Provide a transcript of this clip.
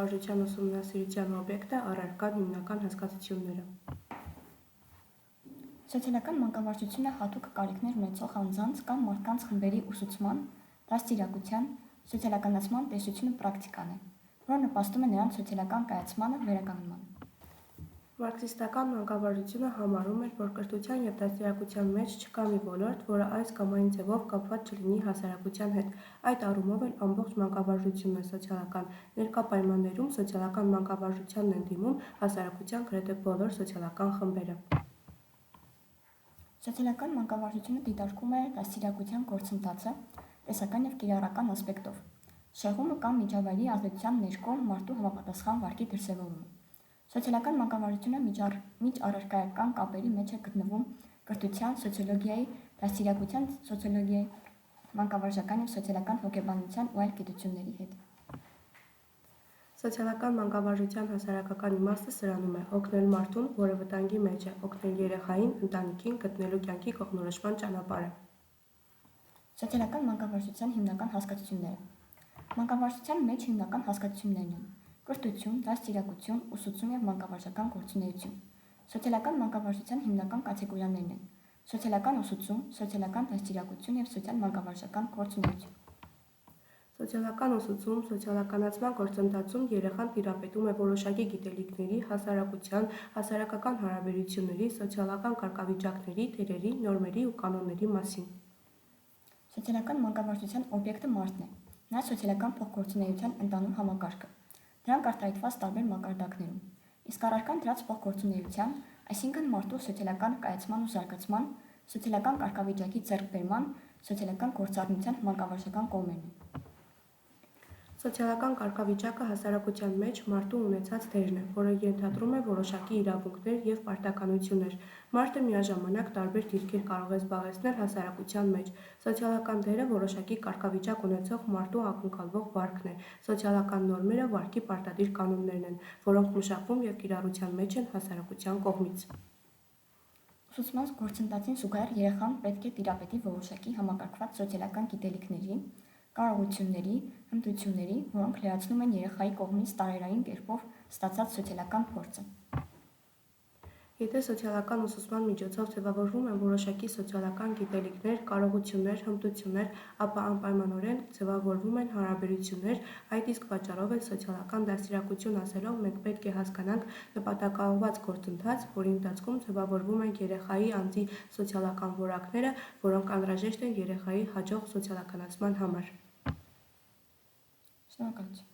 մանկավարժության ուսումնասիրության օբյեկտը առարկան հիմնական հասկացությունները։ Սոցիալական մանկավարժությունը հատուկ կարիքներ ունեցող անձանց կամ մարդկանց խմբերի ուսուցման, դաստիարակության, սոցիալականացման տեսություն ու պրակտիկան է, որը նպաստում է նրանց սոցիալական կայացմանը, վերականգնմանը։ Մարքսիստական մանկավարժությունը համարում էր, որ կրթության և դաստիարակության մեջ չկա մի ոլորտ, որը այս կամ այն ձևով կապված չլինի հասարակության հետ։ Այդ առումով էլ ամբողջ մանկավարժությունն է սոցիալական։ Ներկա պայմաններում սոցիալական մանկավարժությանն են դիմում հասարակության գրեթե բոլոր սոցիալական խմբերը։ Սոցիալական մանկավարժությունը դիտարկում է դաստիարակության գործընթացը տեսական և կիրառական ասպեկտով, շեղումը կամ միջավայրի ազդեցության ներքո մարդու համապատասխան վարքի դրսևորումը։ Սոցիալական մանկավարժությունը միջառարկայական կապերի մեջ է գտնվում կրթության, սոցիոլոգիայի, դաստիարակության, սոցիոլոգիայի, մանկավարժական և սոցիալական հոգեբանության ու այլ գիտությունների հետ։ Սոցիալական մանկավարժության հասարակական իմաստը սրանում է օգնել մարդուն, որը վտանգի մեջ է, օգնել երեխային, ընտանիքին գտնելու կյանքի կողմնորոշման ճանապարհը։ Սոցիալական մանկավարժության հիմնական հասկացությունները։ Մանկավարժության մեջ հիմնական հասկացություններն են կրթություն, դաստիարակություն, ուսուցում և մանկավարժական գործունեություն։ Սոցիալական մանկավարժության հիմնական կատեգորիաներն են սոցիալական ուսուցում, սոցիալական դաստիարակություն և սոցիալ մանկավարժական գործունեություն։ Սոցիալական ուսուցում, սոցիալականացման գործընթացում երեխան տիրապետում է որոշակի գիտելիքների, հասարակության, հասարակական հարաբերությունների, սոցիալական կարգավիճակների, թերերի, նորմերի ու կանոնների մասին։ Սոցիալական մանկավարժության օբյեկտը մարդն է, նրա սոցիալական փոխգործունեության ընդանուր համակարգը, դրանք արտահայտված տարբեր մակարդակներում, իսկ առարկան դրած փոխգործունեության, այսինքն մարդու սոցիալական կայացման ու զարգացման, սոցիալական կարգավիճակի ձեռքբերման, սոցիալական գործառնության մանկավարժական կողմերն են։ Սոցիալական կարգավիճակը հասարակության մեջ մարդու ունեցած դերն է, որը ենթադրում է որոշակի իրավունքներ և պարտականություններ։ Մարդը միաժամանակ տարբեր դիրքեր կարող է զբաղեցնել հասարակության մեջ։ Սոցիալական դերը որոշակի կարգավիճակ ունեցող մարդու ակնկալվող վարքն է։ Սոցիալական նորմերը վարքի պարտադիր կանոններն են, որոնք մշակվում և կիրառության մեջ են հասարակության կողմից։ Ուսուցման գործընթացին զուգահեռ երեխան պետք է տիրապետի որոշակի համակարգված սոցիալական գիտելիքների, կարողությունների, հմտությունների, որոնք լրացնում են երեխայի կողմից տարերային կերպով ստացած սոցիալական փորձը։ Եթե սոցիալական ուսուցման միջոցով ձևավորվում են որոշակի սոցիալական գիտելիքներ, կարողություններ, հմտություններ, ապա անպայմանորեն ձևավորվում են հարաբերություններ, այդ իսկ պատճառով էլ սոցիալական դաստիարակություն ասելով մենք պետք է հասկանանք նպատակաուղղված գործընթաց, որի ընթացքում ձևավորվում են երեխայի անձի սոցիալական որակները, որոնք անհրաժեշտ են երեխայի հաջող սոցիալականացման համար։ Շնորհակալություն։